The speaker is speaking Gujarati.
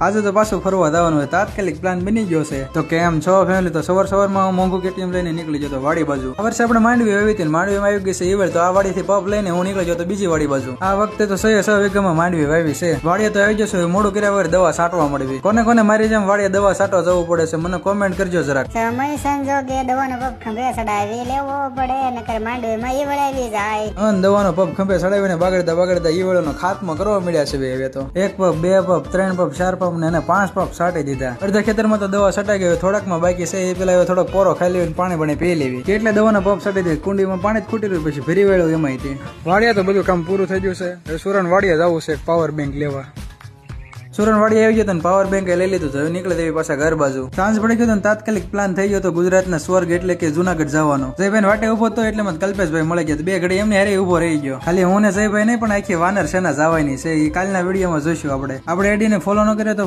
આજે તો પાછું ફરવા જવાનું હોય, તાત્કાલિક પ્લાન બની ગયો છે. તો કેમ છો ફેમિલી? તો સવારમાં મોંઘું કેટીએમ લઈને નીકળી જતો વાડી બાજુ. આ વર્ષે આપણે માંડવી આવી હતી, માંડવીમાં આવી ગઈ છે ઈવેળ, તો આ વાડીથી પપ લઈને હું નીકળી જતો બીજી વાડી બાજુ. આ વખતે તો 6 વીઘામાં માંડવી વાવી છે. વાડીએ તો આવી જશે, મોડું કર્યા વગર દવા છાંટવા મળવી. કોને કોને મારી જેમ વાડીએ દવા છાંટવા જવું પડે છે મને કોમેન્ટ કરજો જરાક. સમય સંજોગે દવાનો પગ ખંભે ચડાવી લેવો પડે, નકર માંડવીમાં ઈવળ આવી જાય. દવાનો પગ ખંભે ચડાવીને બાગડતા ઈવળનો ખાત્મો કરવા મળ્યા છે. હવે તો 1 પપ 2 પપ 3 પપ 4 પપ ને 5 પપ છાંટી દીધા. અડધા ખેતરમાં તો દવા છટાઈ ગઈ, થોડાકમાં બાકી છે. એ પેલા થોડોક પોરો ખાઈ લેવી, પાણી બને પી લેવી. કેટલા દવાના પપ છટાઈ દીધી, કુંડીમાં પાણી જ ખૂટી રહ્યું, પછી ભરી વેળ્યું એમાં. વાડિયા તો બધું કામ પૂરું થઈ ગયું છે. હવે સુરન વાડિયા જવું છે પાવર બેંક લેવા. સુરન વાડી આવી ગયો, પાવર બેંક લઈ લીધું. હવે નીકળે તેવી પાછા ઘર બાજુ. સાંજ પડી ગયો, તાત્કાલિક પ્લાન થઈ ગયો તો ગુજરાતના સ્વર્ગ એટલે કે જુનાગઢ જવાનો. જયભાઈ વાટે ઉભો તો એટલે કલ્પેશભાઈ મળી ગયા. 2 ઘડી એમને હારે ઉભો રહી ગયો. ખાલી હું ને જયભાઈ નહીં, પણ આખી વાનર સેના જવાની છે. એ કાલના વિડીયોમાં જોઈશું. આપણે એડીને ફોલો ન કરીએ તો